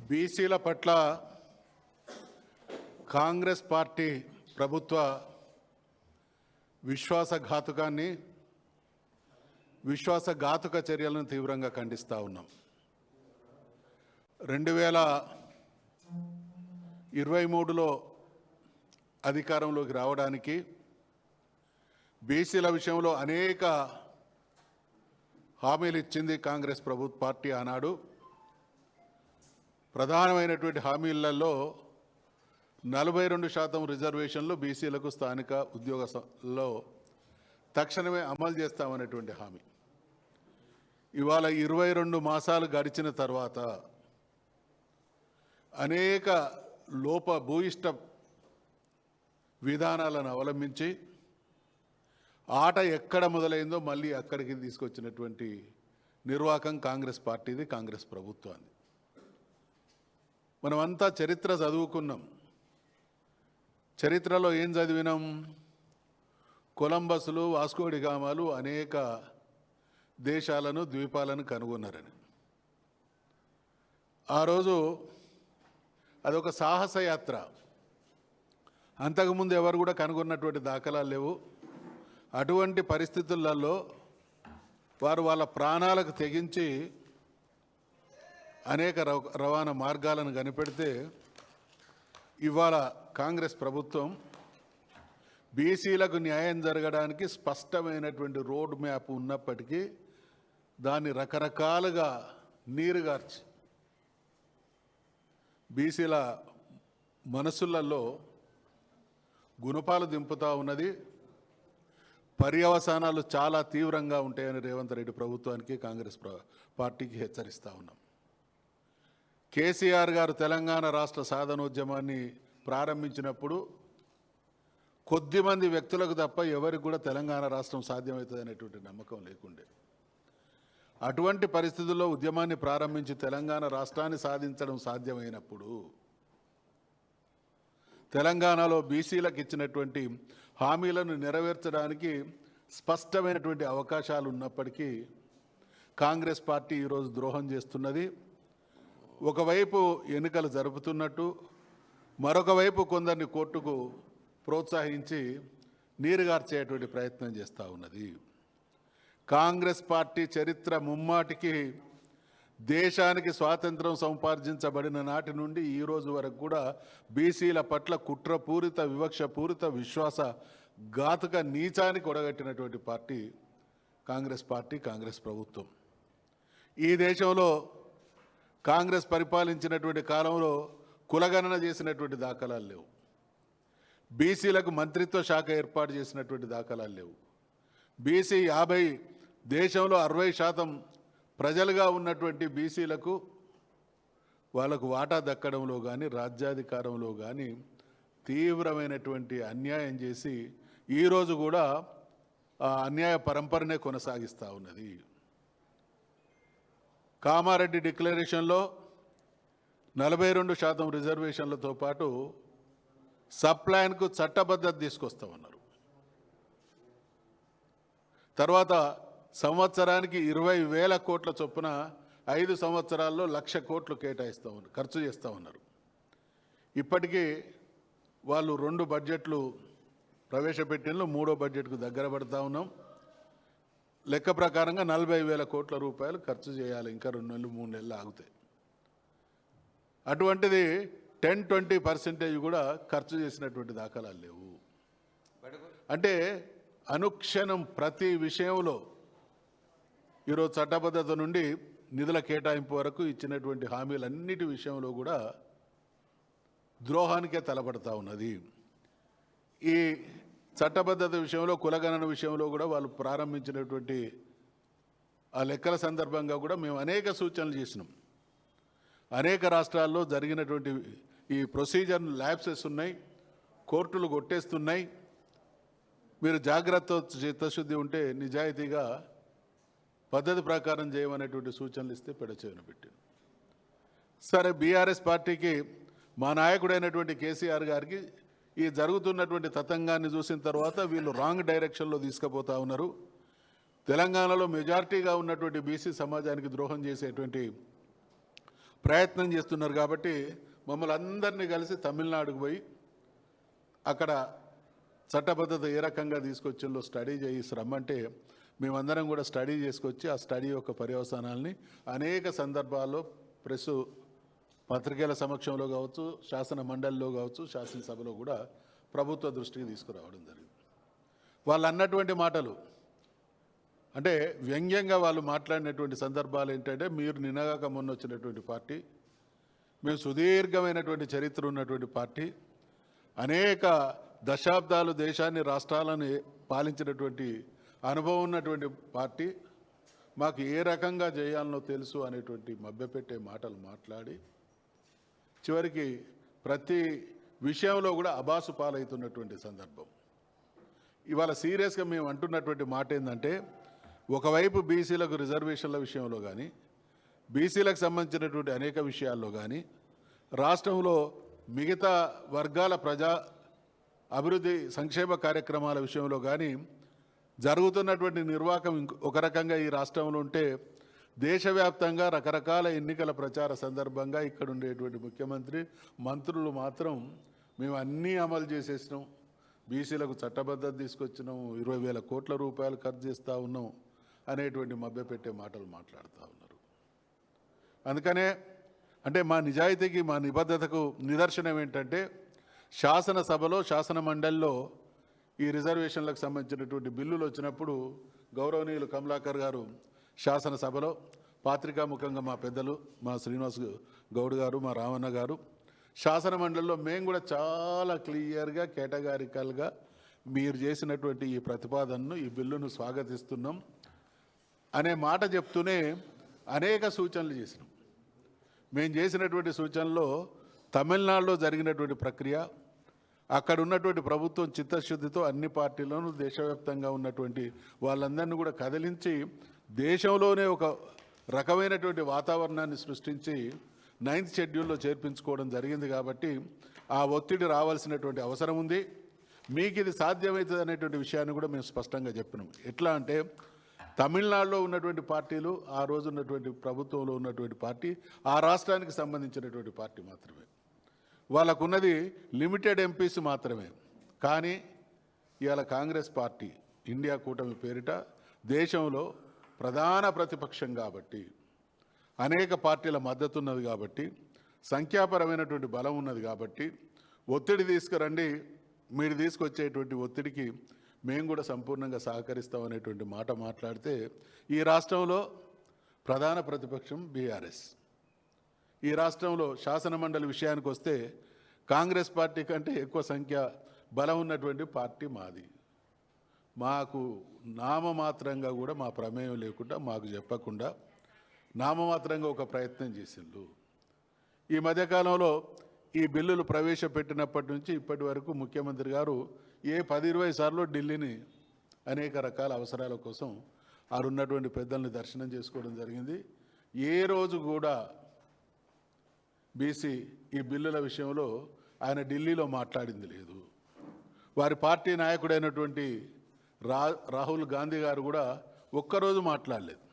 బీసీల పట్ల కాంగ్రెస్ పార్టీ ప్రభుత్వ విశ్వాసఘాతుక చర్యలను తీవ్రంగా ఖండిస్తూ ఉన్నాం. 2023లో అధికారంలోకి రావడానికి బీసీల విషయంలో అనేక హామీలు ఇచ్చింది కాంగ్రెస్ పార్టీ. ఆనాడు ప్రధానమైనటువంటి హామీలలో 42% రిజర్వేషన్లు బీసీలకు స్థానిక ఉద్యోగాల్లో తక్షణమే అమలు చేస్తామనేటువంటి హామీ. ఇవాళ 22 మాసాలు గడిచిన తర్వాత అనేక భూయిష్ట విధానాలను అవలంబించి ఆట ఎక్కడ మొదలైందో మళ్ళీ అక్కడికి తీసుకొచ్చినటువంటి నిర్వాహకం కాంగ్రెస్ పార్టీది, కాంగ్రెస్ ప్రభుత్వాన్ని. మనమంతా చరిత్ర చదువుకున్నాం. చరిత్రలో ఏం చదివినాం? కొలంబస్లు, వాస్కోడిగామాలు అనేక దేశాలను, ద్వీపాలను కనుగొన్నారని. ఆ రోజు అదొక సాహసయాత్ర. అంతకుముందు ఎవరు కూడా కనుగొన్నటువంటి దాఖలాలు లేవు. అటువంటి పరిస్థితులలో వారు వాళ్ళ ప్రాణాలకు తెగించి అనేక రవాణా మార్గాలను కనిపెడితే ఇవాళ కాంగ్రెస్ ప్రభుత్వం బీసీలకు న్యాయం జరగడానికి స్పష్టమైనటువంటి రోడ్ మ్యాప్ ఉన్నప్పటికీ దాన్ని రకరకాలుగా నీరుగార్చి బీసీల మనసులలో గుణపాలు దింపుతూ ఉన్నది. పర్యవసానాలు చాలా తీవ్రంగా ఉంటాయని రేవంత్ రెడ్డి ప్రభుత్వానికి, కాంగ్రెస్ పార్టీకి హెచ్చరిస్తూ ఉన్నాం. కేసీఆర్ గారు తెలంగాణ రాష్ట్ర సాధనోద్యమాన్ని ప్రారంభించినప్పుడు కొద్దిమంది వ్యక్తులకు తప్ప ఎవరికి కూడా తెలంగాణ రాష్ట్రం సాధ్యమవుతుంది అనేటువంటి నమ్మకం లేకుండే. అటువంటి పరిస్థితుల్లో ఉద్యమాన్ని ప్రారంభించి తెలంగాణ రాష్ట్రాన్ని సాధించడం సాధ్యమైనప్పుడు తెలంగాణలో బీసీలకు ఇచ్చినటువంటి హామీలను నెరవేర్చడానికి స్పష్టమైనటువంటి అవకాశాలు ఉన్నప్పటికీ కాంగ్రెస్ పార్టీ ఈరోజు ద్రోహం చేస్తున్నది. ఒకవైపు ఎన్నికలు జరుపుతున్నట్టు, మరొక వైపు కొందరిని కోర్టుకు ప్రోత్సహించి నీరుగార్చేటువంటి ప్రయత్నం చేస్తూ ఉన్నది. కాంగ్రెస్ పార్టీ చరిత్ర ముమ్మాటికి దేశానికి స్వాతంత్రం సంపాదించబడిన నాటి నుండి ఈ రోజు వరకు కూడా బీసీల పట్ల కుట్రపూరిత, వివక్షపూరిత, విశ్వాసఘాతుక నీచానికి ఒడగట్టినటువంటి పార్టీ కాంగ్రెస్ పార్టీ, కాంగ్రెస్ ప్రభుత్వం. ఈ దేశంలో కాంగ్రెస్ పరిపాలించినటువంటి కాలంలో కులగణన చేసినటువంటి దాఖలాలు లేవు. బీసీలకు మంత్రిత్వ శాఖ ఏర్పాటు చేసినటువంటి దాఖలాలు లేవు. బీసీ 50 దేశంలో 60% ప్రజలుగా ఉన్నటువంటి బీసీలకు వాళ్ళకు వాటా దక్కడంలో కానీ, రాజ్యాధికారంలో కానీ తీవ్రమైనటువంటి అన్యాయం చేసి ఈరోజు కూడా ఆ అన్యాయ పరంపరనే కొనసాగిస్తూ ఉన్నది. కామారెడ్డి డిక్లరేషన్లో 42% రిజర్వేషన్లతో పాటు సప్లాన్కు చట్టబద్ధత తీసుకొస్తామన్నారు. తర్వాత సంవత్సరానికి 20,000 కోట్ల చొప్పున 5 సంవత్సరాల్లో 1,00,000 కోట్లు కేటాయిస్తామన్నారు, ఖర్చు చేస్తామన్నారు. ఇప్పటికీ వాళ్ళు 2 బడ్జెట్లు ప్రవేశపెట్టిన 3వ బడ్జెట్కు దగ్గర పడుతూ ఉన్నాం. లెక్క ప్రకారంగా 40,000 కోట్ల రూపాయలు ఖర్చు చేయాలి. ఇంకా 2 నెలలు 3 నెలలు ఆగుతాయి. అటువంటిది 10-20% కూడా ఖర్చు చేసినటువంటి దాఖలాలు లేవు. అంటే అనుక్షణం ప్రతి విషయంలో ఈరోజు చట్టబద్ధత నుండి నిధుల కేటాయింపు వరకు ఇచ్చినటువంటి హామీలన్నిటి విషయంలో కూడా ద్రోహానికే తలపడతా ఉన్నది. ఈ చట్టబద్ధత విషయంలో, కులగణన విషయంలో కూడా వాళ్ళు ప్రారంభించినటువంటి ఆ లెక్కల సందర్భంగా కూడా మేము అనేక సూచనలు చేసినాం. అనేక రాష్ట్రాల్లో జరిగినటువంటి ఈ ప్రొసీజర్ ల్యాప్సెస్ ఉన్నాయి, కోర్టులు కొట్టేస్తున్నాయి. మీరు జాగ్రత్త, చిత్తశుద్ధి ఉంటే నిజాయితీగా పద్ధతి ప్రకారం చేయమనేటువంటి సూచనలు ఇస్తే పెడచెవిన పెట్టింది. సరే, బీఆర్ఎస్ పార్టీకి మా నాయకుడైనటువంటి కేసీఆర్ గారికి ఈ జరుగుతున్నటువంటి తతంగాన్ని చూసిన తర్వాత వీళ్ళు రాంగ్ డైరెక్షన్లో తీసుకుపోతా ఉన్నారు. తెలంగాణలో మెజారిటీగా ఉన్నటువంటి బీసీ సమాజానికి ద్రోహం చేసేటువంటి ప్రయత్నం చేస్తున్నారు. కాబట్టి మమ్మల్ని అందరినీ కలిసి తమిళనాడుకు పోయి అక్కడ చట్టబద్ధత ఏ రకంగా తీసుకొచ్చిందో స్టడీ చేసి రమ్మంటే మేమందరం కూడా స్టడీ చేసుకొచ్చి ఆ స్టడీ యొక్క పర్యవసానాల్ని అనేక సందర్భాల్లో ప్రెస్ పత్రికల సమక్షంలో కావచ్చు, శాసన మండలిలో కావచ్చు, శాసనసభలో కూడా ప్రభుత్వ దృష్టికి తీసుకురావడం జరిగింది. వాళ్ళు అన్నటువంటి మాటలు అంటే వ్యంగ్యంగా వాళ్ళు మాట్లాడినటువంటి సందర్భాలు ఏంటంటే, మీరు నిన్నగాక మొన్న వచ్చినటువంటి పార్టీ, మేము సుదీర్ఘమైనటువంటి చరిత్ర ఉన్నటువంటి పార్టీ, అనేక దశాబ్దాలు దేశాన్ని రాష్ట్రాలను పాలించినటువంటి అనుభవం ఉన్నటువంటి పార్టీ, మాకు ఏ రకంగా చేయాలనో తెలుసు అనేటువంటి మభ్యపెట్టే మాటలు మాట్లాడి చివరికి ప్రతి విషయంలో కూడా అబాసు పాలవుతున్నటువంటి సందర్భం. ఇవాళ సీరియస్గా మేము అంటున్నటువంటి మాట ఏంటంటే, ఒకవైపు బీసీలకు రిజర్వేషన్ల విషయంలో కానీ, బీసీలకు సంబంధించినటువంటి అనేక విషయాల్లో కానీ, రాష్ట్రంలో మిగతా వర్గాల ప్రజా అభివృద్ధి సంక్షేమ కార్యక్రమాల విషయంలో కానీ జరుగుతున్నటువంటి నిర్వాహకం ఒక రకంగా ఈ రాష్ట్రంలో ఉంటే, దేశవ్యాప్తంగా రకరకాల ఎన్నికల ప్రచార సందర్భంగా ఇక్కడ ఉండేటువంటి ముఖ్యమంత్రి మంత్రులు మాత్రం మేము అన్నీ అమలు చేసేసినాం, బీసీలకు చట్టబద్ధత తీసుకొచ్చినాం, 20,000 కోట్ల రూపాయలు ఖర్చు చేస్తూ ఉన్నాం అనేటువంటి మభ్యపెట్టే మాటలు మాట్లాడుతూ ఉన్నారు. అందుకనే అంటే మా నిజాయితీకి మా నిబద్ధతకు నిదర్శనం ఏంటంటే, శాసనసభలో శాసన మండలిలో ఈ రిజర్వేషన్లకు సంబంధించినటువంటి బిల్లులు వచ్చినప్పుడు గౌరవనీయులు కమలాకర్ గారు శాసనసభలో పాత్రికాముఖంగా మా పెద్దలు మా శ్రీనివాస్ గౌడ్ గారు, మా రామన్న గారు శాసన మండలిలో మేము కూడా చాలా క్లియర్గా కేటగారికల్గా మీరు చేసినటువంటి ఈ ప్రతిపాదనను, ఈ బిల్లును స్వాగతిస్తున్నాం అనే మాట చెప్తూనే అనేక సూచనలు చేసినాం. మేము చేసినటువంటి సూచనలో తమిళనాడులో జరిగినటువంటి ప్రక్రియ, అక్కడ ఉన్నటువంటి ప్రభుత్వం చిత్తశుద్ధితో అన్ని పార్టీలను దేశవ్యాప్తంగా ఉన్నటువంటి వాళ్ళందరినీ కూడా కదిలించి దేశంలోనే ఒక రకమైనటువంటి వాతావరణాన్ని సృష్టించి 9th షెడ్యూల్లో చేర్పించుకోవడం జరిగింది. కాబట్టి ఆ ఒత్తిడి రావాల్సినటువంటి అవసరం ఉంది. మీకు ఇది సాధ్యమవుతుంది అనేటువంటి విషయాన్ని కూడా మేము స్పష్టంగా చెప్పినాం. ఎట్లా అంటే, తమిళనాడులో ఉన్నటువంటి పార్టీలు, ఆ రోజు ఉన్నటువంటి ప్రభుత్వంలో ఉన్నటువంటి పార్టీ ఆ రాష్ట్రానికి సంబంధించినటువంటి పార్టీ మాత్రమే, వాళ్ళకున్నది లిమిటెడ్ ఎంపీస్ మాత్రమే. కానీ ఇవాళ కాంగ్రెస్ పార్టీ ఇండియా కూటమి పేరిట దేశంలో ప్రధాన ప్రతిపక్షం కాబట్టి, అనేక పార్టీల మద్దతు ఉన్నది కాబట్టి, సంఖ్యాపరమైనటువంటి బలం ఉన్నది కాబట్టి ఒత్తిడి తీసుకురండి, మీరు తీసుకొచ్చేటువంటి ఒత్తిడికి మేము కూడా సంపూర్ణంగా సహకరిస్తామనేటువంటి మాట మాట్లాడితే, ఈ రాష్ట్రంలో ప్రధాన ప్రతిపక్షం బీఆర్ఎస్, ఈ రాష్ట్రంలో శాసనమండలి విషయానికి వస్తే కాంగ్రెస్ పార్టీ కంటే ఎక్కువ సంఖ్య బలం ఉన్నటువంటి పార్టీ మాది. మాకు నామమాత్రంగా కూడా మా ప్రమేయం లేకుండా, మాకు చెప్పకుండా నామమాత్రంగా ఒక ప్రయత్నం చేసిండ్రు. ఈ మధ్యకాలంలో ఈ బిల్లులు ప్రవేశపెట్టినప్పటి నుంచి ఇప్పటి వరకు ముఖ్యమంత్రి గారు 10-20 సార్లు ఢిల్లీని అనేక రకాల అవసరాల కోసం ఆరున్నటువంటి పెద్దల్ని దర్శనం చేసుకోవడం జరిగింది. ఏ రోజు కూడా బీసీ ఈ బిల్లుల విషయంలో ఆయన ఢిల్లీలో మాట్లాడింది లేదు. వారి పార్టీ నాయకుడైనటువంటి రాహుల్ గాంధీ గారు కూడా ఒక్కరోజు మాట్లాడలేదు.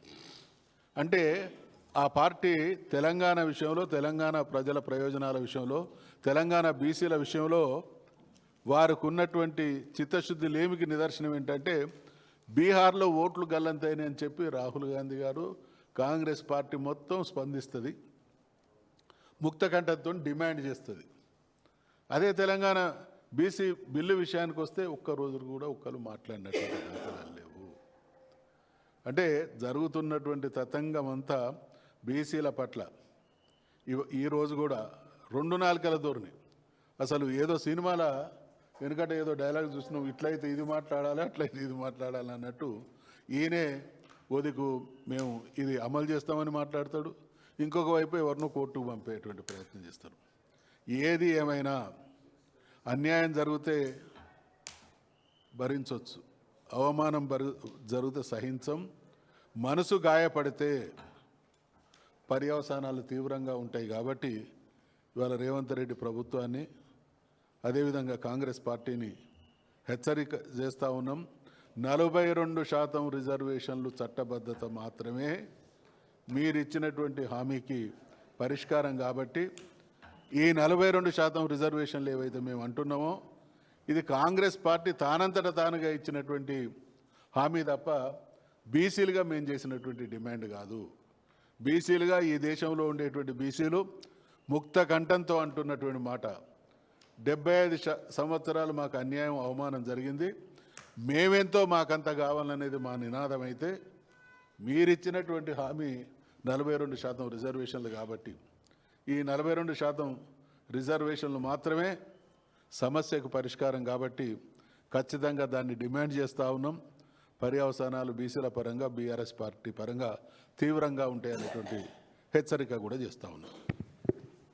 అంటే ఆ పార్టీ తెలంగాణ విషయంలో, తెలంగాణ ప్రజల ప్రయోజనాల విషయంలో, తెలంగాణ బీసీల విషయంలో వారికి ఉన్నటువంటి చిత్తశుద్ధి లేమికి నిదర్శనం ఏంటంటే, బీహార్లో ఓట్లు గల్లంతైన అని చెప్పి రాహుల్ గాంధీ గారు, కాంగ్రెస్ పార్టీ మొత్తం స్పందిస్తుంది, ముక్తకంఠంతో డిమాండ్ చేస్తుంది. అదే తెలంగాణ బీసీ బిల్లు విషయానికి వస్తే ఒక్కరోజు కూడా ఒక్కరు మాట్లాడినటువంటి దాఖలాలు లేవు. అంటే జరుగుతున్నటువంటి తతంగం అంతా బీసీల పట్ల ఈరోజు కూడా 2 నాలుకల ధోరణి. అసలు ఏదో సినిమాల వెనుకట ఏదో డైలాగ్ చూసినాం, ఇట్లయితే ఇది మాట్లాడాలి, అట్లయితే ఇది మాట్లాడాలి అన్నట్టు ఈయనే ఓదికు మేము ఇది అమలు చేస్తామని మాట్లాడతాడు, ఇంకొక వైపు ఎవరినో కోర్టుకు పంపేటువంటి ప్రయత్నం చేస్తారు. ఏది ఏమైనా అన్యాయం జరిగితే భరించవచ్చు, అవమానం జరిగితే సహించం, మనసు గాయపడితే పర్యవసానాలు తీవ్రంగా ఉంటాయి. కాబట్టి ఇవాళ రేవంత్ రెడ్డి ప్రభుత్వాన్ని, అదేవిధంగా కాంగ్రెస్ పార్టీని హెచ్చరిక చేస్తూ ఉన్నాం. 42% రిజర్వేషన్లు చట్టబద్ధత మాత్రమే. మీరు ఇచ్చినటువంటి హామీకి పరిష్కారం కాబట్టి ఈ 42% రిజర్వేషన్లు ఏవైతే మేము అంటున్నామో ఇది కాంగ్రెస్ పార్టీ తానంతట తానుగా ఇచ్చినటువంటి హామీ తప్ప బీసీలుగా మేము చేసినటువంటి డిమాండ్ కాదు. బీసీలుగా ఈ దేశంలో ఉండేటువంటి బీసీలు ముక్త కంఠంతో అంటున్నటువంటి మాట 75 సంవత్సరాలు మాకు అన్యాయం అవమానం జరిగింది, మేమెంతో మాకంత కావాలనేది మా నినాదం అయితే మీరిచ్చినటువంటి హామీ 42% రిజర్వేషన్లు కాబట్టి ఈ 42% రిజర్వేషన్లు మాత్రమే సమస్యకు పరిష్కారం కాబట్టి ఖచ్చితంగా దాన్ని డిమాండ్ చేస్తూ ఉన్నాం. పర్యవసానాలు బీసీల పరంగా బీఆర్ఎస్ పార్టీ పరంగా తీవ్రంగా ఉంటాయనేటువంటి హెచ్చరిక కూడా చేస్తూ ఉన్నాం.